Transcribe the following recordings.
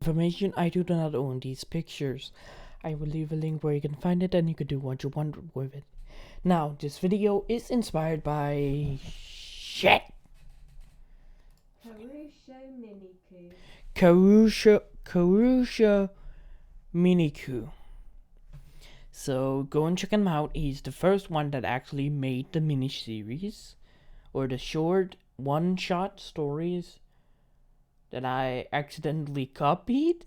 Information, I do not own these pictures. I will leave a link where you can find it and you can do what you want with it. Now, this video is inspired by shit. Karusha Miniku. So go and check him out. He's the first one that actually made the miniseries or the short one-shot stories that I accidentally copied.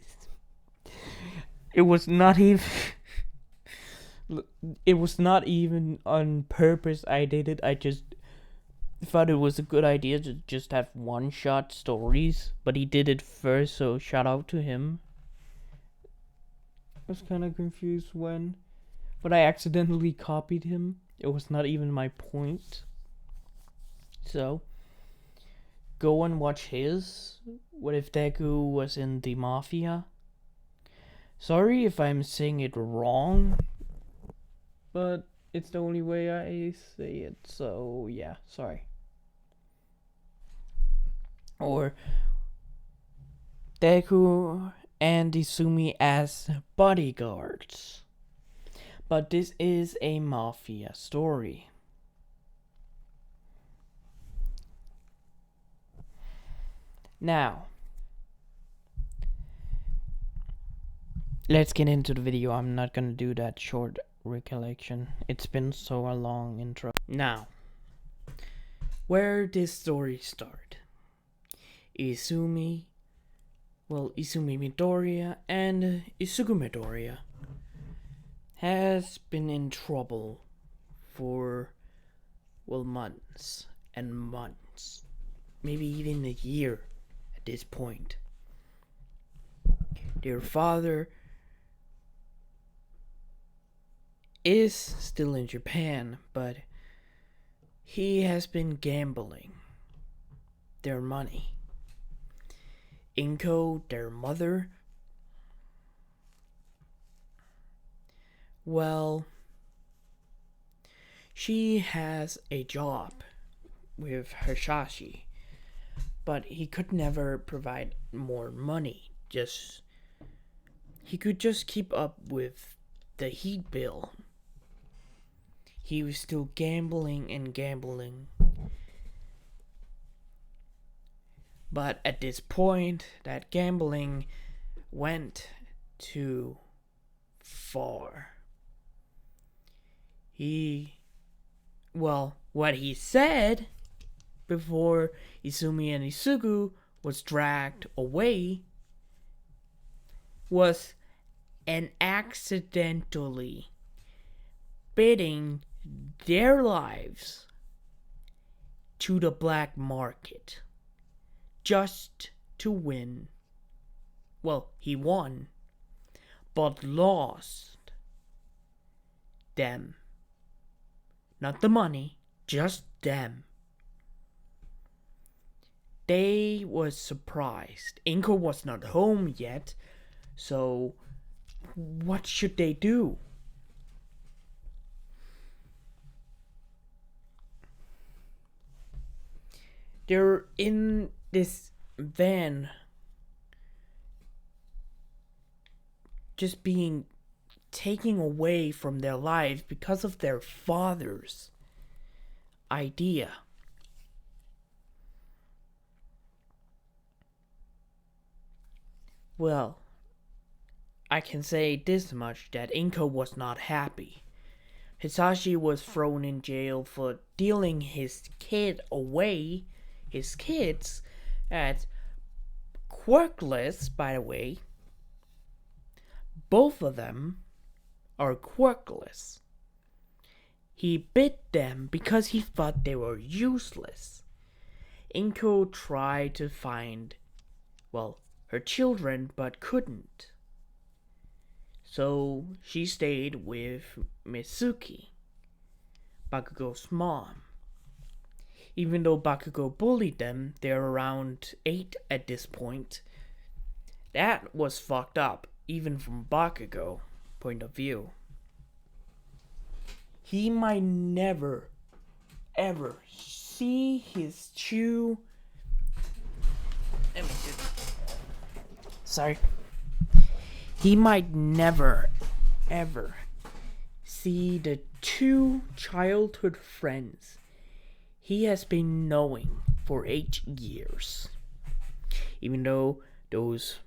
It was not even on purpose I did it. I just thought it was a good idea to just have one-shot stories, but he did it first, so shout out to him. I was kind of confused but I accidentally copied him. It was not even my point. So go and watch his. What if Deku was in the mafia? Sorry if I'm saying it wrong, but it's the only way I say it, so yeah, sorry. Or Deku and Izumi as bodyguards. But this is a mafia story. Now, let's get into the video. I'm not gonna do that short recollection. It's been so a long intro. Now, where this story start? Izumi Midoriya and Izuku Midoriya has been in trouble for, months and months. Maybe even a year at this point. Their father is still in Japan, but he has been gambling their money. Inko, their mother, she has a job with Hisashi, but he could never provide more money. He could just keep up with the heat bill. He was still gambling and gambling. But at this point, that gambling went too far. What he said before Izumi and Izuku was dragged away was an accidentally bidding their lives to the black market just to win. He won, but lost them. Not the money, just them. They was surprised. Inko was not home yet, so what should they do? They're in this van, just being taken away from their lives because of their father's idea. I can say this much, that Inko was not happy. Hisashi was thrown in jail for dealing his kids at quirkless, by the way. Both of them are quirkless. He bit them because he thought they were useless. Inko tried to find, her children, but couldn't. So she stayed with Mitsuki, Bakugo's mom. Even though Bakugo bullied them, they're around 8 at this point. That was fucked up, even from Bakugo point of view. He might never, ever see his true... Sorry. he might never, ever see the two childhood friends he has been knowing for 8 years. Even though those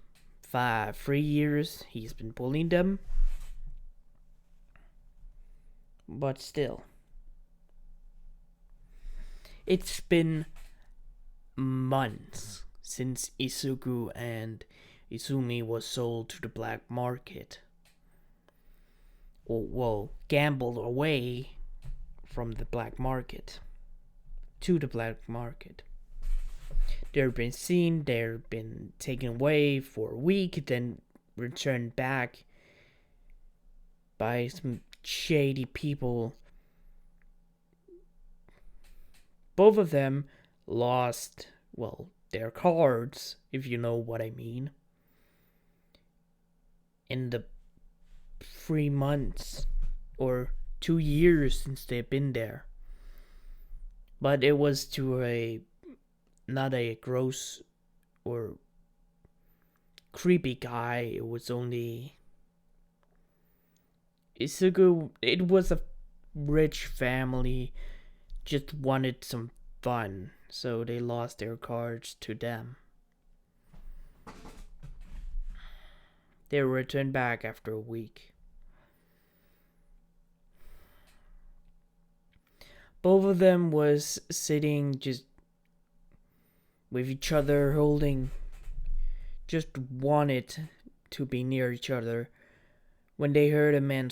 3 years he's been bullying them. But still. It's been months since Izuku and Izumi was sold to the black market. Well, gambled away from the black market to the black market. They've been seen, they've been taken away for a week, then returned back by some shady people. Both of them lost, well, their cards, if you know what I mean, in the 3 months or 2 years since they've been there. But it was to not a gross or creepy guy. It was only Izuku. It was a rich family, just wanted some fun, so they lost their cards to them. They returned back after a week. Both of them was sitting just with each other, holding, just wanted to be near each other, when they heard a man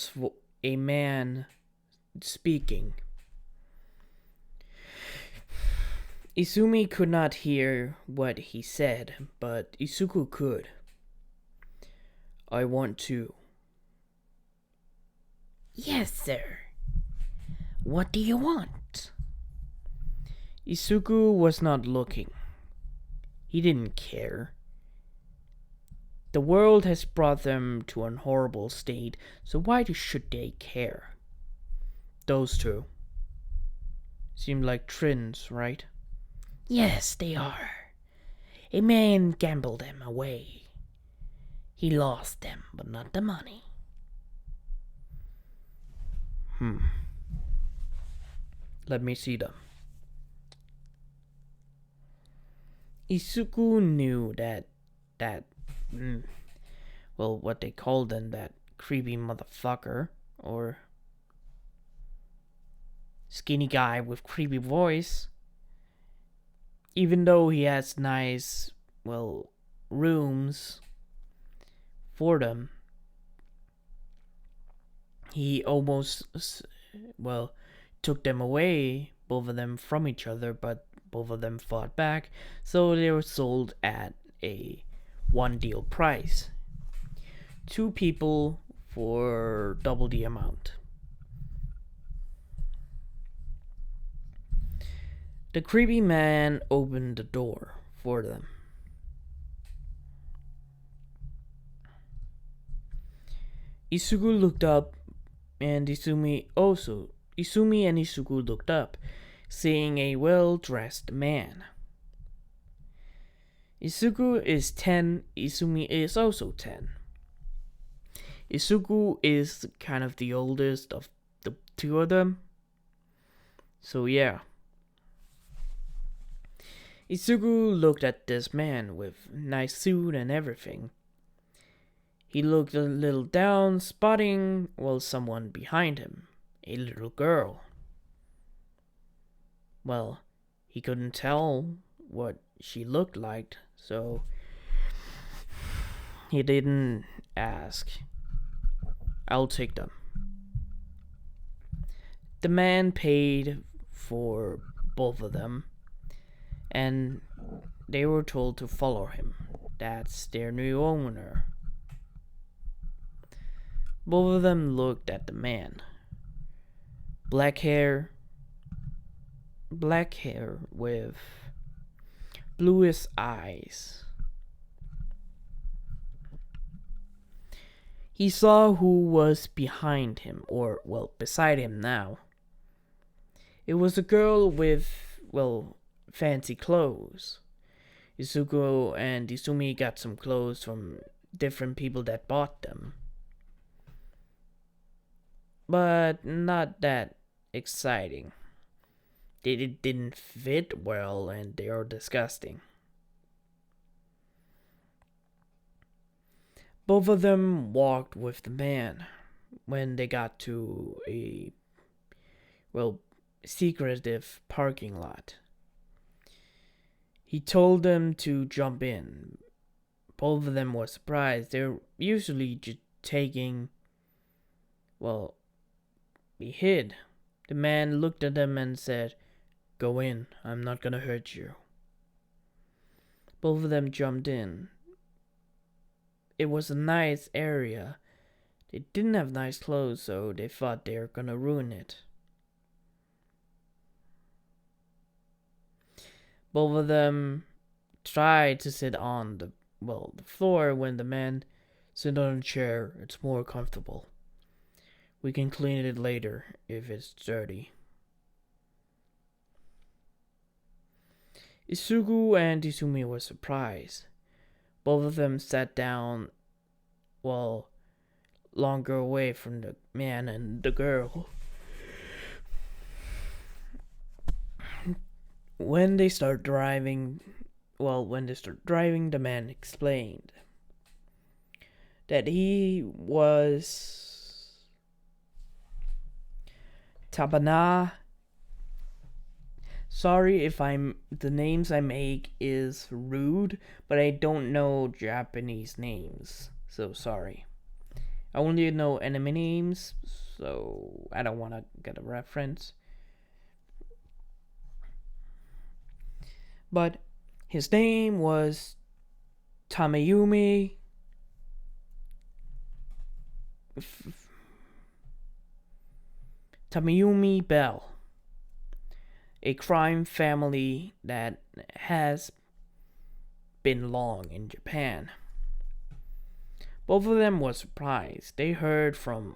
speaking. Izumi could not hear what he said, but Izuku could. I want to. Yes, sir. What do you want? Izuku was not looking. He didn't care. The world has brought them to an horrible state, so why should they care? Those two seem like twins, right? Yes, they are. A man gambled them away. He lost them, but not the money. Let me see them. Izuku knew that what they called them, that creepy motherfucker, or skinny guy with creepy voice, even though he has nice, rooms for them, he almost, took them away, both of them, from each other, but both of them fought back, so they were sold at a one deal price. 2 people for double the amount. The creepy man opened the door for them. Izuku looked up, and Izumi and Izuku looked up, seeing a well-dressed man. Izuku is 10, Izumi is also 10. Izuku is kind of the oldest of the 2 of them. So yeah. Izuku looked at this man with nice suit and everything. He looked a little down, spotting, someone behind him, a little girl. He couldn't tell what she looked like, so he didn't ask. I'll take them. The man paid for both of them, and they were told to follow him. That's their new owner. Both of them looked at the man. Black hair with bluish eyes. He saw who was behind him, or, beside him now. It was a girl with, fancy clothes. Izuku and Izumi got some clothes from different people that bought them. But not that exciting. It didn't fit well and they are disgusting. Both of them walked with the man when they got to a, well, secretive parking lot. He told them to jump in. Both of them were surprised. They're usually just taking, well, he hid. The man looked at them and said, "Go in, I'm not gonna hurt you." Both of them jumped in. It was a nice area. They didn't have nice clothes, so they thought they were gonna ruin it. Both of them tried to sit on the floor when the man said, "On a chair, it's more comfortable. We can clean it later if it's dirty." Isugu and Izumi were surprised. Both of them sat down, longer away from the man and the girl. When they start driving, the man explained that he was Tabana. Sorry if the names I make is rude, but I don't know Japanese names, so sorry. I only know anime names, so I don't want to get a reference. But his name was Tamayumi Bell, a crime family that has been long in Japan. Both of them were surprised. They heard from,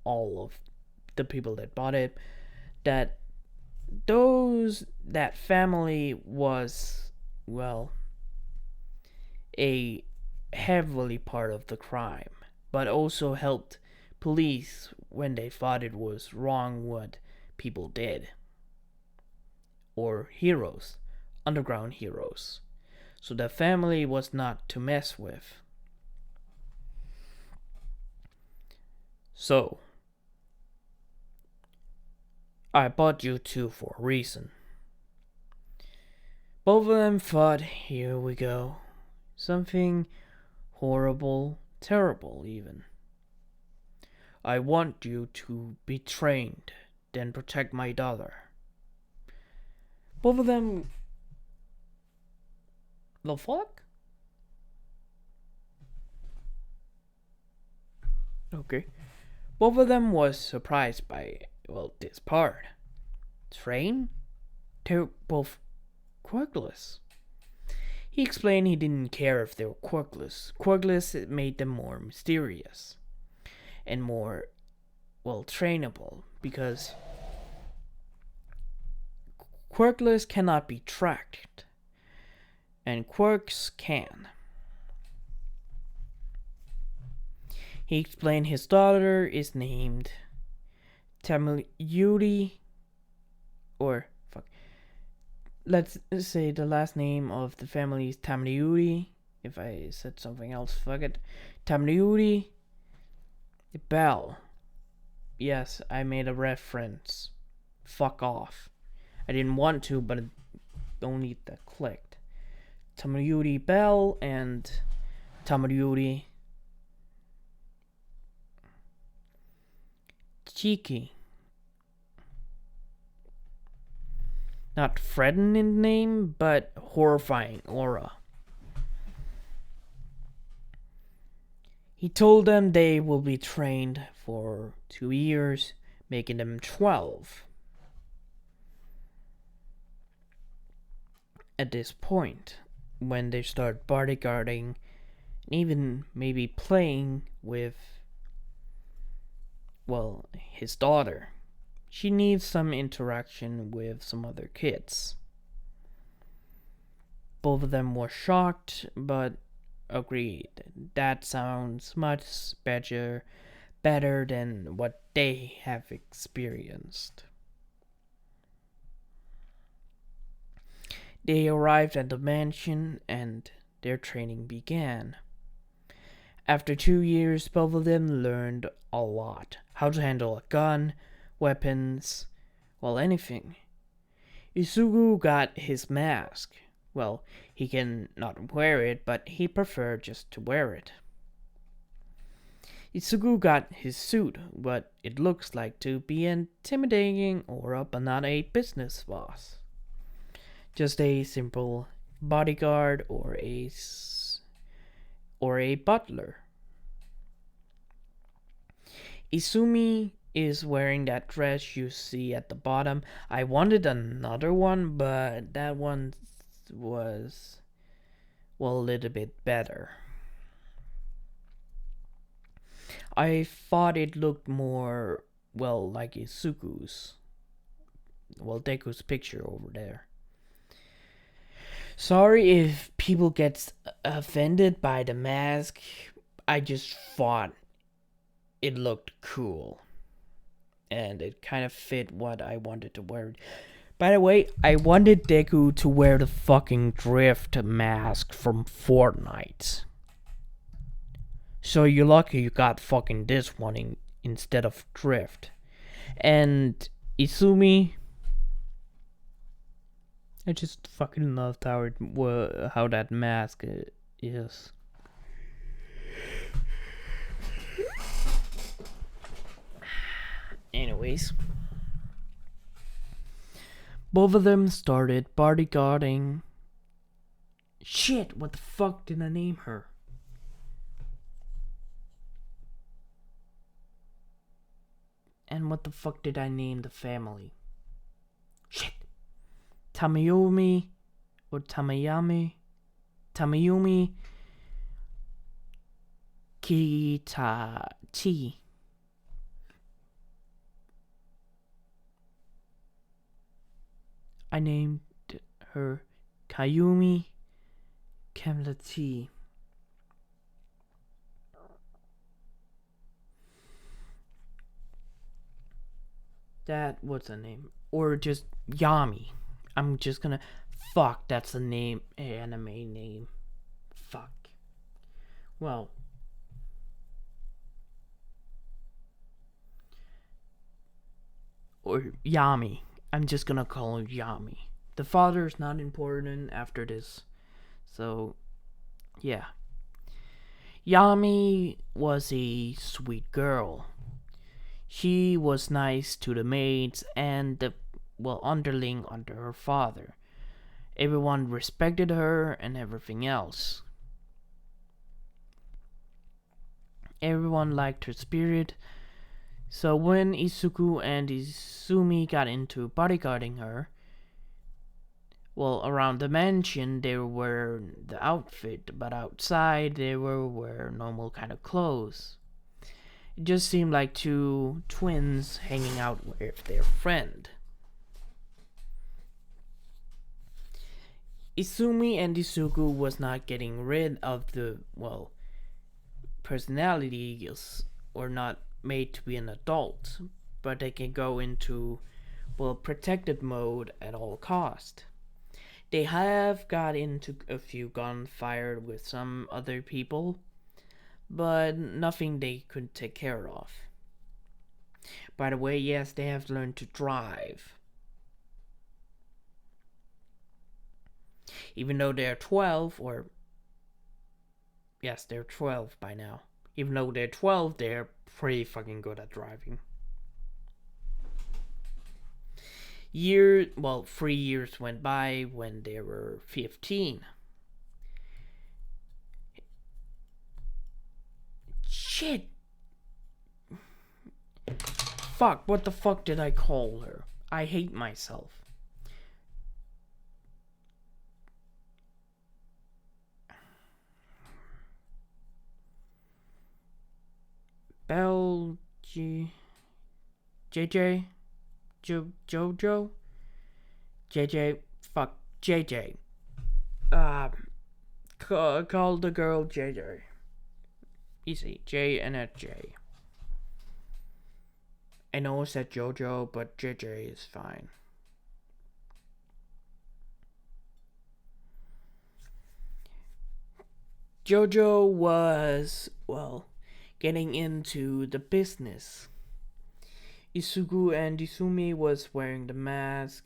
all of the people that bought it that that family was, a heavily part of the crime, but also helped police when they thought it was wrong what people did. Or heroes, underground heroes. So the family was not to mess with. So, I bought you two for a reason. Both of them thought, here we go. Something horrible, terrible even. I want you to be trained, then protect my daughter. Both of them... The fuck? Okay. Both of them was surprised by, this part. Train? They're both quirkless. He explained he didn't care if they were quirkless. Quirkless made them more mysterious. And more, trainable. Because quirkless cannot be tracked. And quirks can. He explained his daughter is named Tamayuri, let's say the last name of the family is Tamayuri. If I said something else, fuck it. Tamayuri Bell. Yes, I made a reference. Fuck off. I didn't want to, but only that clicked. Tamayuri Bell and Tamayuri Cheeky. Not threatening name, but horrifying aura. He told them they will be trained for 2 years, making them 12. At this point, when they start bodyguarding, and even maybe playing with, his daughter. She needs some interaction with some other kids. Both of them were shocked, but agreed. That sounds much better than what they have experienced. They arrived at the mansion and their training began. After 2 years, both of them learned a lot. How to handle a gun, weapons, well, anything. Izuku got his mask. Well, he can not wear it, but he preferred just to wear it. Izuku got his suit, but it looks like to be intimidating but not a business boss. Just a simple bodyguard or a butler. Izumi is wearing that dress you see at the bottom. I wanted another one, but that one was, well, a little bit better. I thought it looked more, well, like Izuku's. Well, Deku's picture over there. Sorry if people get offended by the mask. I just thought it looked cool. And it kind of fit what I wanted to wear. By the way, I wanted Deku to wear the fucking drift mask from Fortnite. So you're lucky you got fucking this one instead of drift. And Izumi, I just fucking loved how that mask is. Anyways, both of them started bodyguarding. Shit, what the fuck did I name her? And what the fuck did I name the family? Shit. Tamayumi or Tamayami? Tamayumi Kitachi. I named her Kayumi Kemlati. That what's the name? Or just Yami. I'm just gonna fuck, that's the name, anime name. Fuck. Well, or Yami. I'm just gonna call him Yami. The father is not important after this. So, yeah. Yami was a sweet girl. She was nice to the maids and the, well, underling under her father. Everyone respected her and everything else. Everyone liked her spirit. So when Izuku and Izumi got into bodyguarding her, well, around the mansion they were the outfit, but outside they were normal kind of clothes. It just seemed like two twins hanging out with their friend. Izumi and Izuku was not getting rid of the, well, personalities, or not made to be an adult, but they can go into, well, protected mode at all cost. They have got into a few gunfire with some other people, but nothing they could take care of. By the way, yes, they have learned to drive. Even though they're 12, or yes, they're 12 by now. Even though they're 12, they're pretty fucking good at driving. 3 years went by when they were 15. Shit. Fuck, what the fuck did I call her? I hate myself. JJ? Jojo? JJ? Fuck, JJ. Call the girl JJ. Easy, J and a J. I know I said JoJo, but JJ is fine. JoJo was, well, getting into the business. Isugu and Izumi was wearing the mask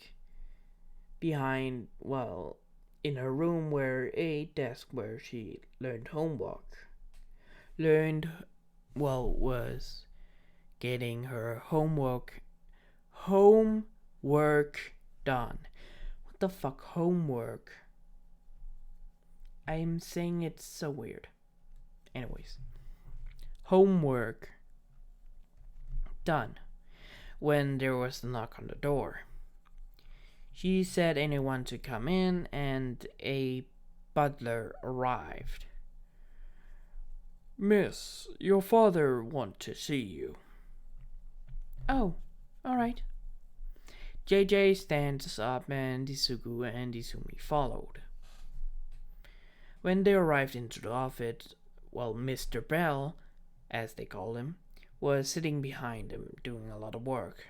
behind, well, in her room where a desk where she learned homework. Was getting her homework done. What the fuck, homework? I'm saying it's so weird. Anyways, homework done when there was a knock on the door. She said anyone to come in, and a butler arrived. Miss, your father wants to see you. Oh, alright. JJ stands up and Isugu and Izumi followed. When they arrived into the office, well, Mr. Bell, as they call him, was sitting behind him doing a lot of work.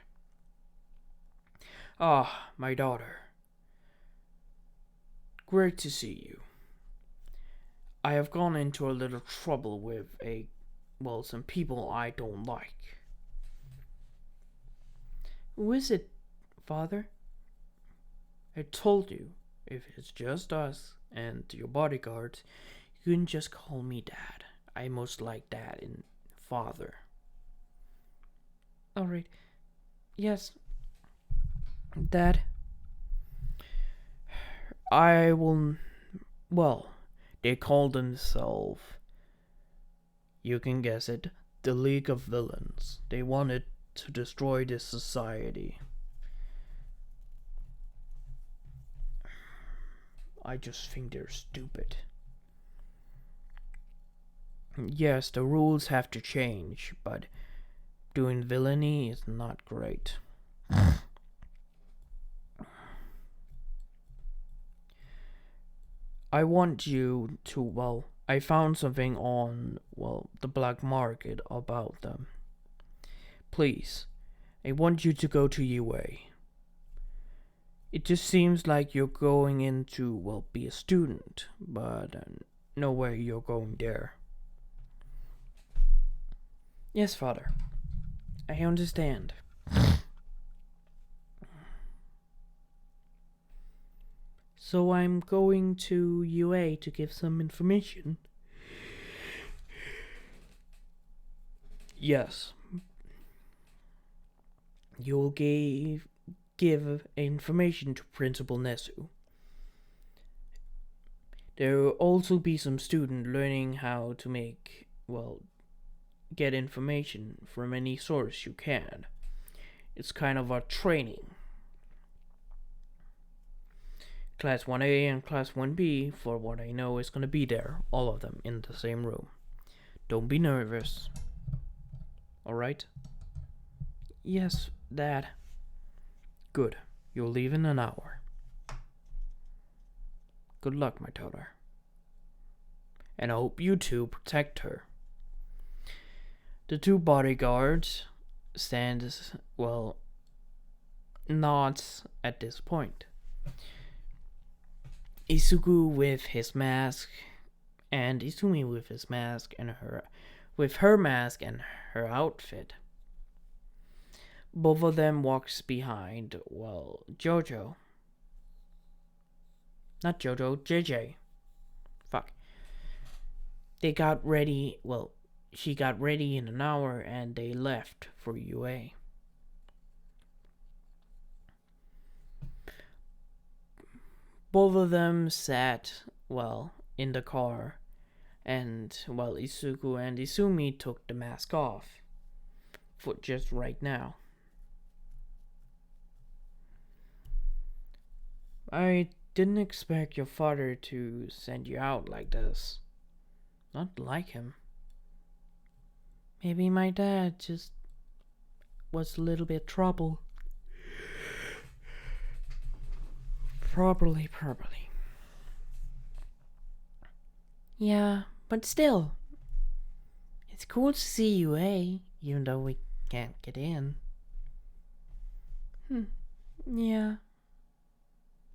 Ah, my daughter. Great to see you. I have gone into a little trouble with some people I don't like. Who is it, Father? I told you, if it's just us and your bodyguards, you can just call me Dad. I most like Dad in Father. Alright. Yes. Dad. I will... Well, they call themselves... You can guess it. The League of Villains. They wanted to destroy this society. I just think they're stupid. Yes, the rules have to change, but doing villainy is not great. I want you to, I found something on, the black market about them. Please, I want you to go to UA. It just seems like you're going in to, be a student, but no way you're going there. Yes, Father. I understand. So I'm going to UA to give some information. Yes. You'll give information to Principal Nesu. There will also be some student learning how to make, get information from any source you can. It's kind of a training. Class 1A and Class 1B, for what I know, is going to be there, all of them in the same room. Don't be nervous. Alright? Yes, Dad. Good. You'll leave in an hour. Good luck, my daughter. And I hope you two protect her. The two bodyguards stand, nods at this point. Isugu with his mask, and Izumi with his mask and her mask and her outfit. Both of them walks behind, JoJo. Not JoJo, JJ. Fuck. They got ready, she got ready in an hour and they left for UA. Both of them sat, in the car, and, Isugu and Izumi took the mask off. For just right now. I didn't expect your father to send you out like this. Not like him. Maybe my dad just was a little bit trouble. Properly. Yeah, but still, it's cool to see you, eh? Even though we can't get in. Yeah,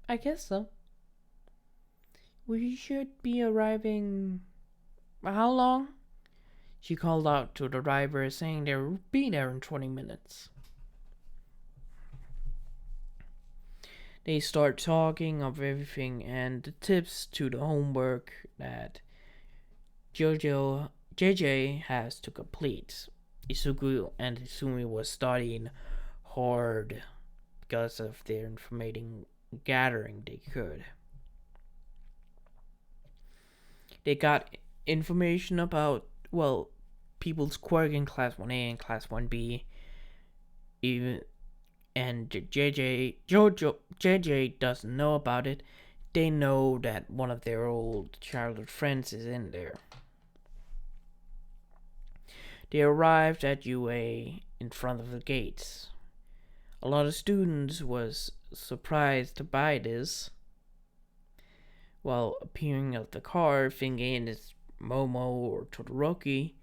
I guess so. We should be arriving. How long? She called out to the driver, saying they would be there in 20 minutes. They start talking of everything and the tips to the homework that JJ has to complete. Isugu and Izumi was studying hard because of their information gathering they could. They got information about, well, people's quirk in Class 1A and Class 1B. Even and JJ doesn't know about it. They know that one of their old childhood friends is in there. They arrived at UA in front of the gates. A lot of students was surprised by this. While appearing of the car, thinking it's Momo or Todoroki,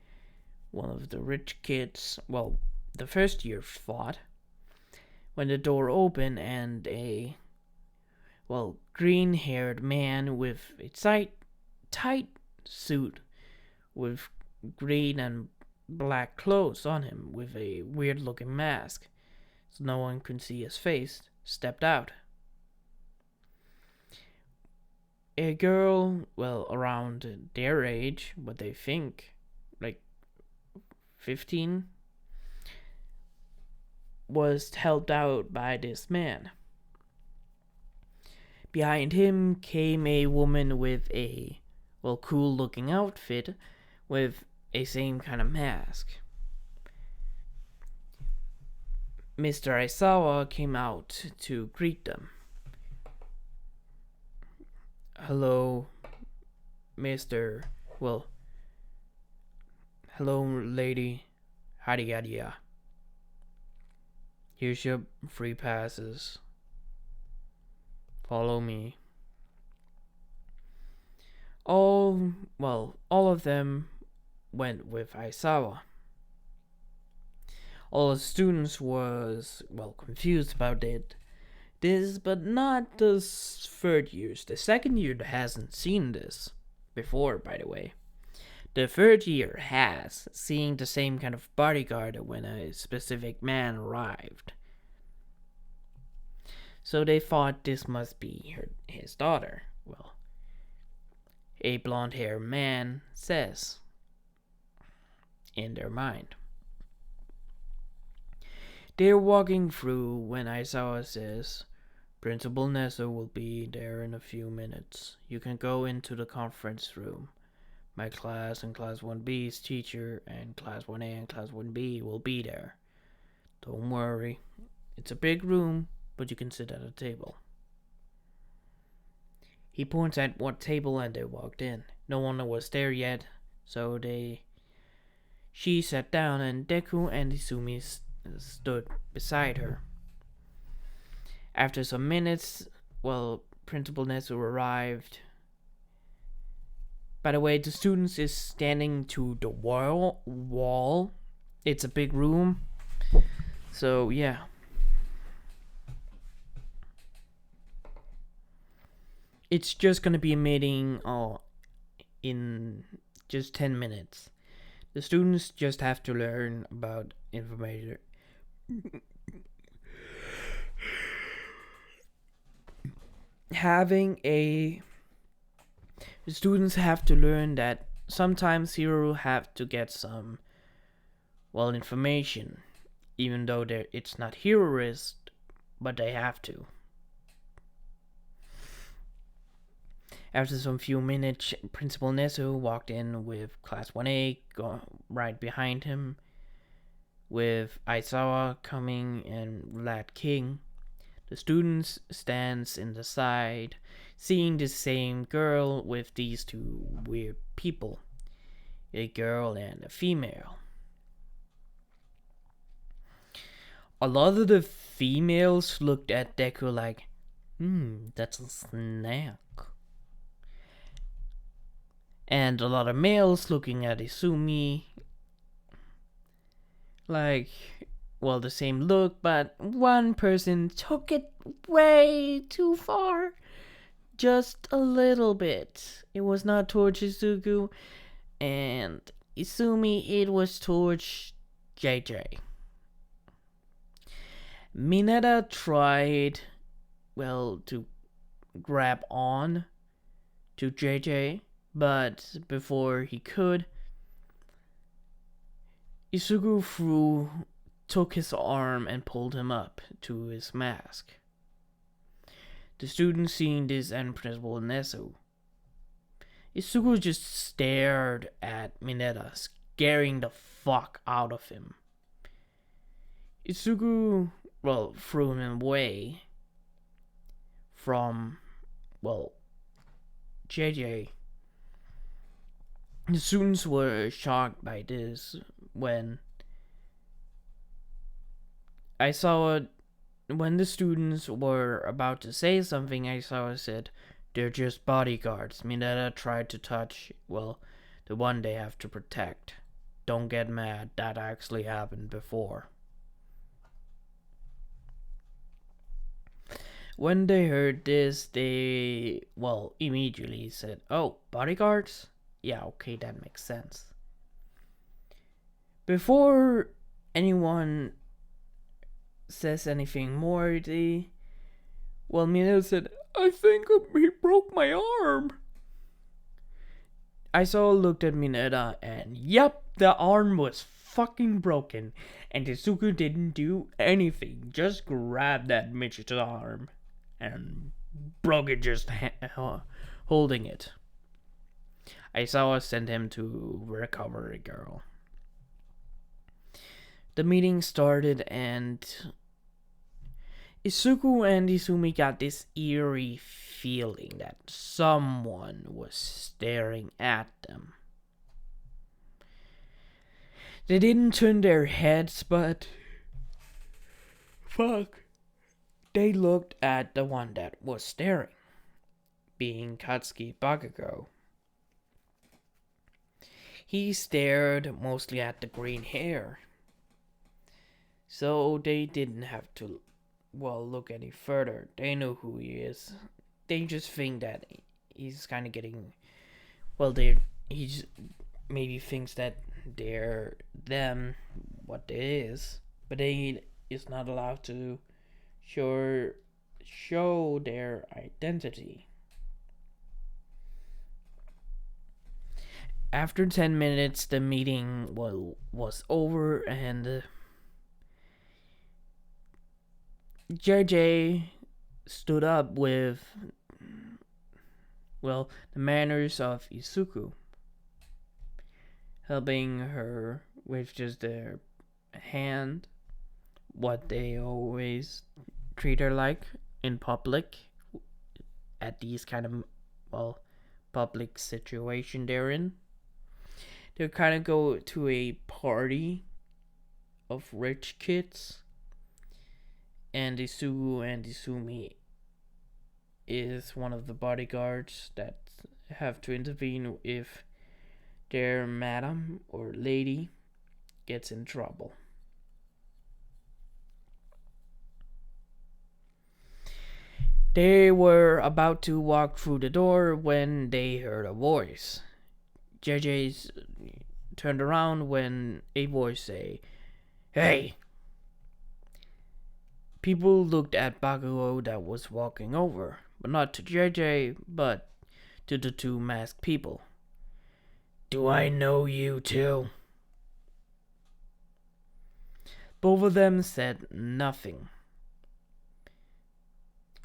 one of the rich kids, well, the first year thought. When the door opened and a, well, green-haired man with a tight suit with green and black clothes on him with a weird-looking mask, so no one could see his face, stepped out. A girl, well, around their age, what they think, like 15, was helped out by this man. Behind him came a woman with a, well, cool looking outfit with a same kind of mask. Mr. Aisawa came out to greet them. Hello, Mr. Well, hello, lady. Howdy. Here's your free passes. Follow me. All of them went with Aisawa. All the students was, well, confused about it. This, but not the third years. The second year hasn't seen this before, by the way. The third year has, seeing the same kind of bodyguard when a specific man arrived. So they thought this must be his daughter. Well, a blonde-haired man says in their mind. They're walking through when Aisawa says, Principal Nesso will be there in a few minutes. You can go into the conference room. My class and Class 1B's teacher and Class 1A and Class 1B will be there. Don't worry. It's a big room, but you can sit at a table. He points at what table and they walked in. No one was there yet, so she sat down and Deku and Izumi stood beside her. After some minutes, well, Principal Nezu arrived. By the way, the students is standing to the wall. It's a big room. So, yeah. It's just gonna be a meeting in just 10 minutes. The students just have to learn about information. The students have to learn that sometimes heroes have to get some, well, information, even though it's not heroist, but they have to. After some few minutes, Principal Nezu walked in with Class 1A right behind him, with Aisawa coming and Lad King. The students stands in the side, seeing the same girl with these two weird people, a girl and a female. A lot of the females looked at Deku like, that's a snack. and a lot of males looking at Izumi like, well, the same look, but one person took it way too far. Just a little bit. It was not towards Shizuku, and Izumi, it was towards JJ. Mineta tried, well, to grab on to JJ, but before he could, Izuku took his arm and pulled him up to his mask. The student seeing this and Principal Nezu, Izuku just stared at Mineta, scaring the fuck out of him. Izuku, well, threw him away from, well, JJ. The students were shocked by this when when the students were about to say something, Aizawa said, "They're just bodyguards." Mineta tried to touch, well, the one they have to protect. Don't get mad, that actually happened before. When they heard this, they, well, immediately said, "Oh, bodyguards? Yeah, okay, that makes sense." Before anyone says anything more, Mineta said, "I think he broke my arm." Aizawa looked at Mineta and yep, the arm was fucking broken. And Izuku didn't do anything, just grabbed that midget's arm and broke it just holding it. Aizawa sent him to recovery girl. The meeting started and Izuku and Izumi got this eerie feeling that someone was staring at them. They didn't turn their heads, but fuck, they looked at the one that was staring, being Katsuki Bakugo. He stared mostly at the green hair, so they didn't have to, well, look any further. They know who he is. They just think that he's kind of getting, well, he just maybe thinks that they're them, what it is, but they is not allowed to show their identity. After 10 minutes, the meeting was over and JJ stood up with, well, the manners of Izuku, helping her with just their hand, what they always treat her like in public at these kind of, well, public situation they're in. They kind of go to a party of rich kids, and Izuku and Izumi is one of the bodyguards that have to intervene if their madam or lady gets in trouble. They were about to walk through the door when they heard a voice. JJ turned around when a voice say, "Hey!" People looked at Bakugo that was walking over, but not to JJ, but to the two masked people. "Do I know you too?" Both of them said nothing.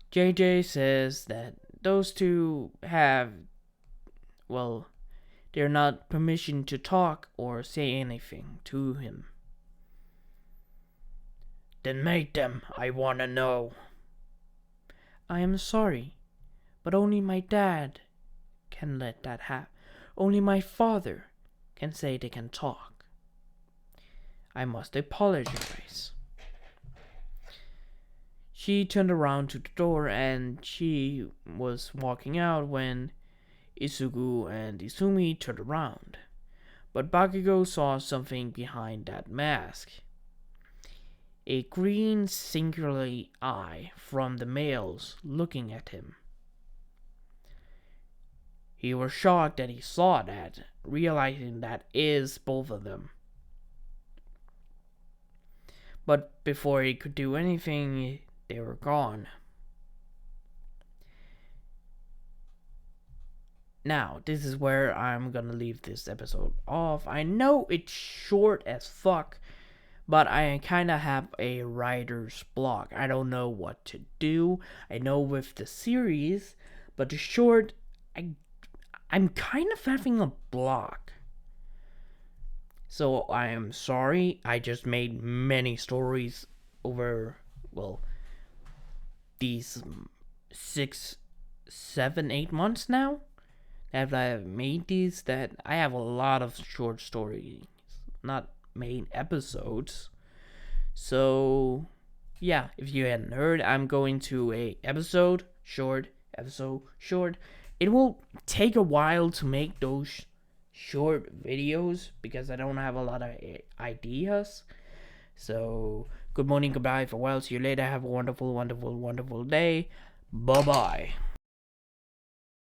JJ says that those two have, well, they're not permission to talk or say anything to him. "Then make them, I wanna know." "I am sorry, but only my dad can let that happen. Only my father can say they can talk. I must apologize." She turned around to the door and she was walking out when Isugu and Izumi turned around, but Bakugo saw something behind that mask. A green singular eye from the males looking at him. He was shocked that he saw that, realizing that is both of them. But before he could do anything, they were gone. Now, this is where I'm gonna leave this episode off. I know it's short as fuck, but I kinda have a writer's block. I don't know what to do. I know with the series, but the short, I'm kind of having a block. So I am sorry. I just made many stories over, well, these 6, 7, 8 months now. That I've made these, that I have a lot of short stories, not main episodes. So yeah, if you hadn't heard, I'm going to a episode short. It will take a while to make those short videos because I don't have a lot of ideas. So good morning, goodbye, farewell, see you later, have a wonderful day. Bye bye.